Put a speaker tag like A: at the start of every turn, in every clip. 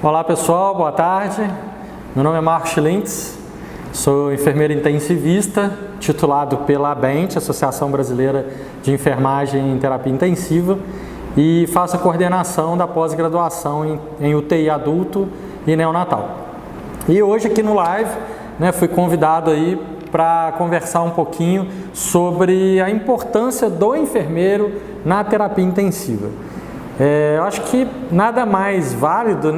A: Olá pessoal, boa tarde. Meu nome é Marcos Schilintz, sou enfermeiro intensivista, titulado pela ABENT, Associação Brasileira de Enfermagem em Terapia Intensiva, e faço a coordenação da pós-graduação em UTI adulto e neonatal. E hoje aqui no live, fui convidado aí para conversar um pouquinho sobre a importância do enfermeiro na terapia intensiva. Eu acho que nada mais válido,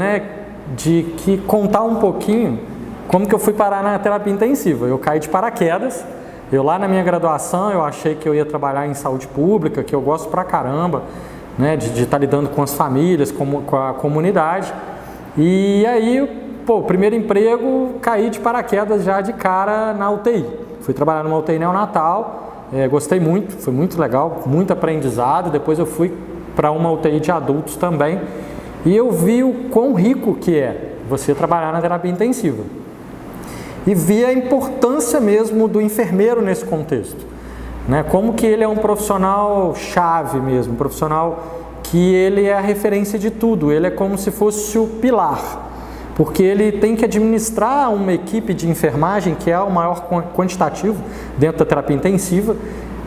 A: de que contar um pouquinho como que eu fui parar na terapia intensiva. Eu caí de paraquedas. Eu lá na minha graduação, eu achei que eu ia trabalhar em saúde pública, que eu gosto pra caramba, de estar lidando com as famílias, com a comunidade. E aí, o primeiro emprego, caí de paraquedas já de cara na UTI. Fui trabalhar numa UTI neonatal, gostei muito, foi muito legal, muito aprendizado. Depois eu fui para uma UTI de adultos também, e eu vi o quão rico que é você trabalhar na terapia intensiva. E vi a importância mesmo do enfermeiro nesse contexto. Como que ele é um profissional chave mesmo, um profissional que ele é a referência de tudo, ele é como se fosse o pilar, porque ele tem que administrar uma equipe de enfermagem que é o maior quantitativo dentro da terapia intensiva.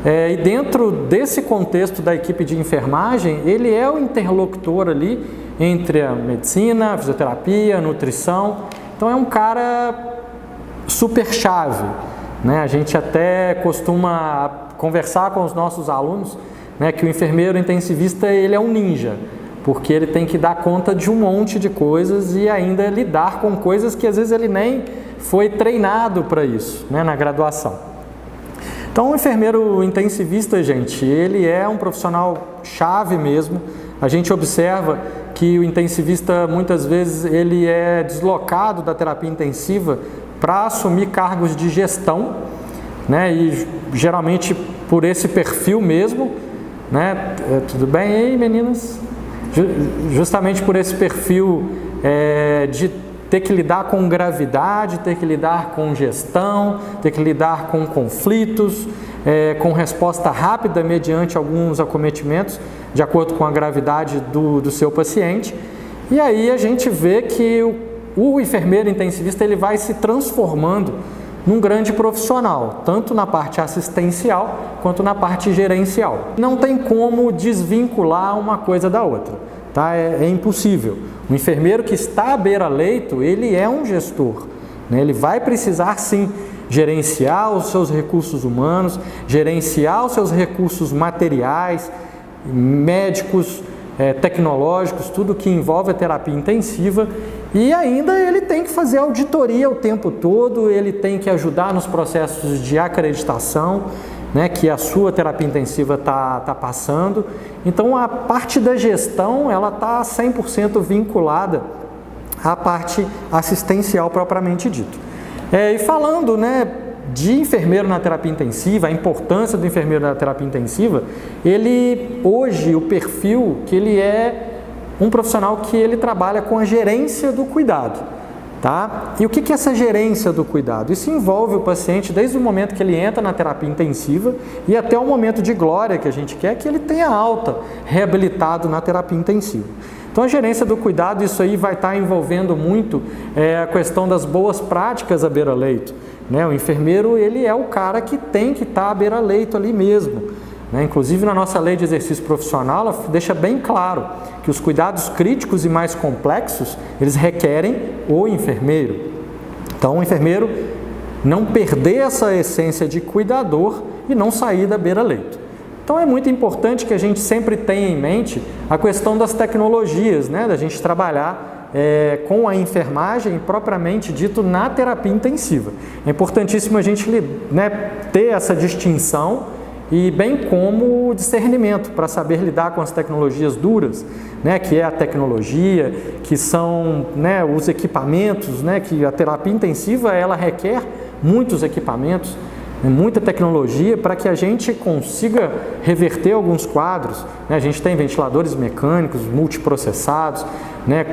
A: E dentro desse contexto da equipe de enfermagem, ele é o interlocutor ali entre a medicina, a fisioterapia, a nutrição. Então é um cara super chave. A gente até costuma conversar com os nossos alunos, que o enfermeiro intensivista ele é um ninja, porque ele tem que dar conta de um monte de coisas e ainda lidar com coisas que às vezes ele nem foi treinado para isso, na graduação. Então, o enfermeiro intensivista, gente, ele é um profissional chave mesmo. A gente observa que o intensivista, muitas vezes, ele é deslocado da terapia intensiva para assumir cargos de gestão, e geralmente por esse perfil mesmo, Tudo bem aí, meninas? Justamente por esse perfil de ter que lidar com gravidade, ter que lidar com gestão, ter que lidar com conflitos, com resposta rápida mediante alguns acometimentos, de acordo com a gravidade do seu paciente. E aí a gente vê que o enfermeiro intensivista ele vai se transformando num grande profissional, tanto na parte assistencial quanto na parte gerencial. Não tem como desvincular uma coisa da outra. É impossível. O enfermeiro que está à beira-leito, ele é um gestor. Ele vai precisar, sim, gerenciar os seus recursos humanos, gerenciar os seus recursos materiais, médicos, tecnológicos, tudo que envolve a terapia intensiva. E ainda ele tem que fazer auditoria o tempo todo, ele tem que ajudar nos processos de acreditação, que a sua terapia intensiva está passando. Então, a parte da gestão, ela está 100% vinculada à parte assistencial propriamente dito. E falando, de enfermeiro na terapia intensiva, a importância do enfermeiro na terapia intensiva, hoje, o perfil que ele é um profissional que ele trabalha com a gerência do cuidado. E o que é essa gerência do cuidado? Isso envolve o paciente desde o momento que ele entra na terapia intensiva e até o momento de glória que a gente quer que ele tenha alta, reabilitado na terapia intensiva. Então a gerência do cuidado, isso aí vai estar envolvendo muito a questão das boas práticas à beira-leito. O enfermeiro ele é o cara que tem que estar à beira-leito ali mesmo. Inclusive na nossa lei de exercício profissional, ela deixa bem claro que os cuidados críticos e mais complexos, eles requerem o enfermeiro. Então o enfermeiro não perder essa essência de cuidador e não sair da beira-leito. Então é muito importante que a gente sempre tenha em mente a questão das tecnologias, da gente trabalhar com a enfermagem propriamente dito na terapia intensiva. É importantíssimo a gente ter essa distinção e bem como o discernimento para saber lidar com as tecnologias duras, que é a tecnologia, que são os equipamentos, que a terapia intensiva ela requer muitos equipamentos, muita tecnologia para que a gente consiga reverter alguns quadros. A gente tem ventiladores mecânicos multiprocessados,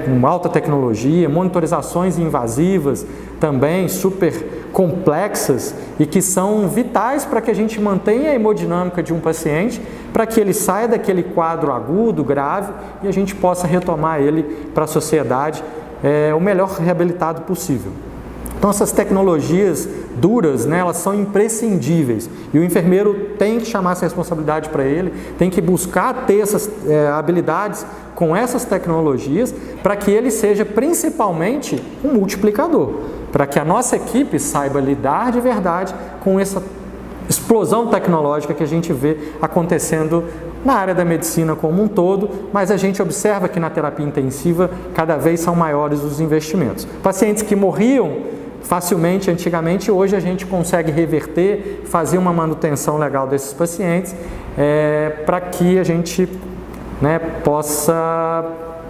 A: com alta tecnologia, monitorizações invasivas também super complexas e que são vitais para que a gente mantenha a hemodinâmica de um paciente, para que ele saia daquele quadro agudo, grave, e a gente possa retomar ele para a sociedade o melhor reabilitado possível. Então essas tecnologias duras, né, elas são imprescindíveis e o enfermeiro tem que chamar essa responsabilidade para ele, tem que buscar ter essas habilidades com essas tecnologias para que ele seja principalmente um multiplicador, para que a nossa equipe saiba lidar de verdade com essa explosão tecnológica que a gente vê acontecendo na área da medicina como um todo, mas a gente observa que na terapia intensiva cada vez são maiores os investimentos. Pacientes que morriam facilmente antigamente, hoje a gente consegue reverter, fazer uma manutenção legal desses pacientes para que a gente, né, possa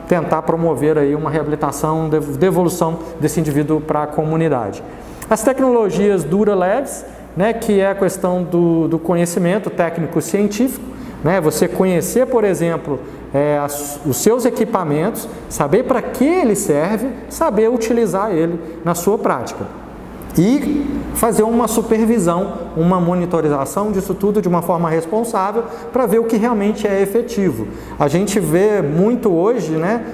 A: tentar promover aí uma reabilitação, devolução desse indivíduo para a comunidade. As tecnologias dura-leves, né, que é a questão do conhecimento técnico-científico, né, você conhecer, por exemplo, os seus equipamentos, saber para que ele serve, saber utilizar ele na sua prática. E fazer uma supervisão, uma monitorização disso tudo de uma forma responsável para ver o que realmente é efetivo. A gente vê muito hoje, né,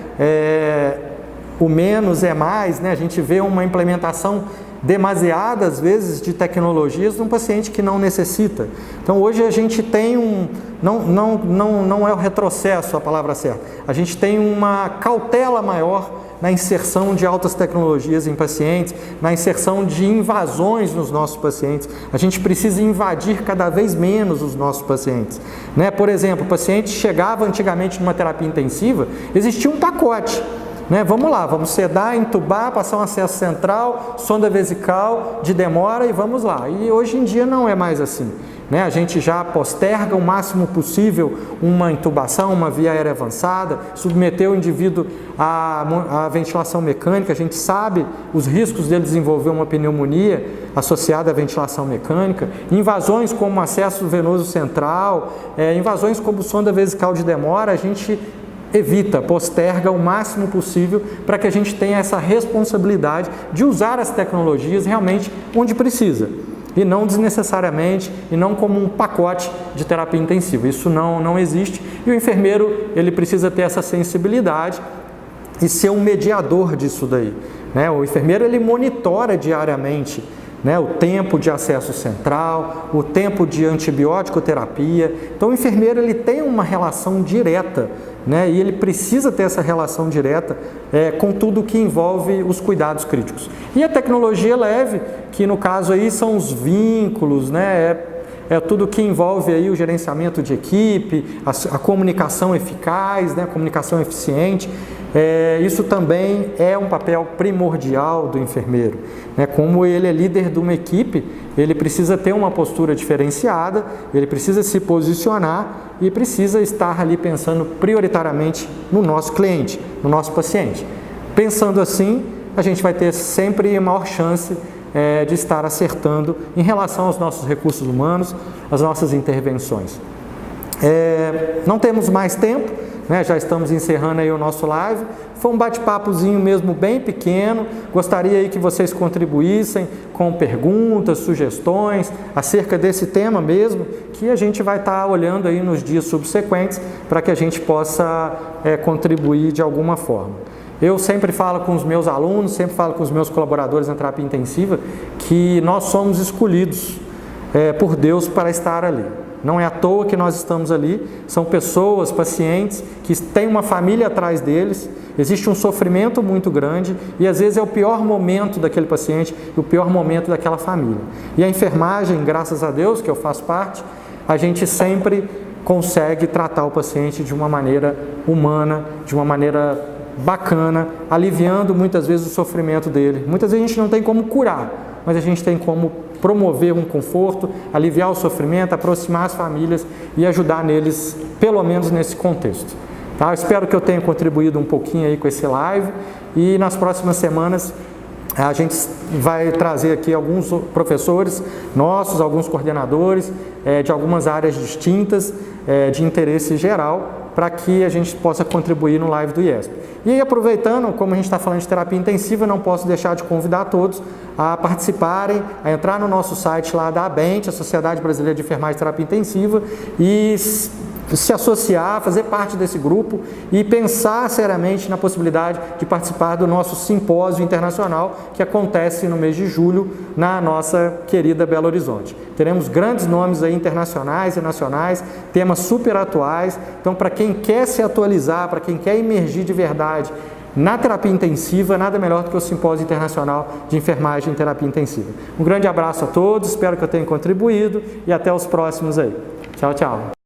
A: o menos é mais, né, a gente vê uma implementação demasiadas vezes de tecnologias num paciente que não necessita. Então hoje a gente tem não é o retrocesso a palavra certa, a gente tem uma cautela maior na inserção de altas tecnologias em pacientes, na inserção de invasões nos nossos pacientes. A gente precisa invadir cada vez menos os nossos pacientes, né? Por exemplo, o paciente chegava antigamente numa terapia intensiva, existia um pacote, né? Vamos lá, vamos sedar, entubar, passar um acesso central, sonda vesical de demora e vamos lá. E hoje em dia não é mais assim, né? A gente já posterga o máximo possível uma intubação, uma via aérea avançada, submeter o indivíduo à ventilação mecânica. A gente sabe os riscos dele desenvolver uma pneumonia associada à ventilação mecânica, invasões como acesso venoso central, invasões como sonda vesical de demora, a gente evita, posterga o máximo possível para que a gente tenha essa responsabilidade de usar as tecnologias realmente onde precisa e não desnecessariamente e não como um pacote de terapia intensiva. Isso não existe e o enfermeiro ele precisa ter essa sensibilidade e ser um mediador disso daí, né? O enfermeiro ele monitora diariamente, né, o tempo de acesso central, o tempo de antibiótico terapia. Então o enfermeiro ele tem uma relação direta, né, e ele precisa ter essa relação direta com tudo que envolve os cuidados críticos. E a tecnologia leve, que no caso aí são os vínculos, né, tudo que envolve aí o gerenciamento de equipe, a comunicação eficaz, né, a comunicação eficiente. Isso também é um papel primordial do enfermeiro, né? Como ele é líder de uma equipe, ele precisa ter uma postura diferenciada, ele precisa se posicionar e precisa estar ali pensando prioritariamente no nosso cliente, no nosso paciente. Pensando assim, a gente vai ter sempre maior chance de estar acertando em relação aos nossos recursos humanos, às nossas intervenções. Não temos mais tempo, né? Já estamos encerrando aí o nosso live. Foi um bate-papozinho mesmo bem pequeno. Gostaria aí que vocês contribuíssem com perguntas, sugestões acerca desse tema mesmo, que a gente vai estar olhando aí nos dias subsequentes para que a gente possa contribuir de alguma forma. Eu sempre falo com os meus alunos, sempre falo com os meus colaboradores na terapia intensiva que nós somos escolhidos por Deus para estar ali. Não é à toa que nós estamos ali, são pessoas, pacientes, que têm uma família atrás deles, existe um sofrimento muito grande e às vezes é o pior momento daquele paciente, o pior momento daquela família. E a enfermagem, graças a Deus, que eu faço parte, a gente sempre consegue tratar o paciente de uma maneira humana, de uma maneira bacana, aliviando muitas vezes o sofrimento dele. Muitas vezes a gente não tem como curar, mas a gente tem como promover um conforto, aliviar o sofrimento, aproximar as famílias e ajudar neles, pelo menos nesse contexto. Tá? Eu espero que eu tenha contribuído um pouquinho aí com esse live e nas próximas semanas a gente vai trazer aqui alguns professores nossos, alguns coordenadores de algumas áreas distintas de interesse geral para que a gente possa contribuir no live do IESP. E aí, aproveitando, como a gente está falando de terapia intensiva, não posso deixar de convidar todos a participarem, a entrar no nosso site lá da ABENT, a Sociedade Brasileira de Enfermagem e Terapia Intensiva, e se associar, fazer parte desse grupo e pensar seriamente na possibilidade de participar do nosso simpósio internacional que acontece no mês de julho na nossa querida Belo Horizonte. Teremos grandes nomes aí internacionais e nacionais, temas super atuais. Então, para quem quer se atualizar, para quem quer emergir de verdade na terapia intensiva, nada melhor do que o Simpósio Internacional de Enfermagem e Terapia Intensiva. Um grande abraço a todos, espero que eu tenha contribuído e até os próximos aí. Tchau, tchau.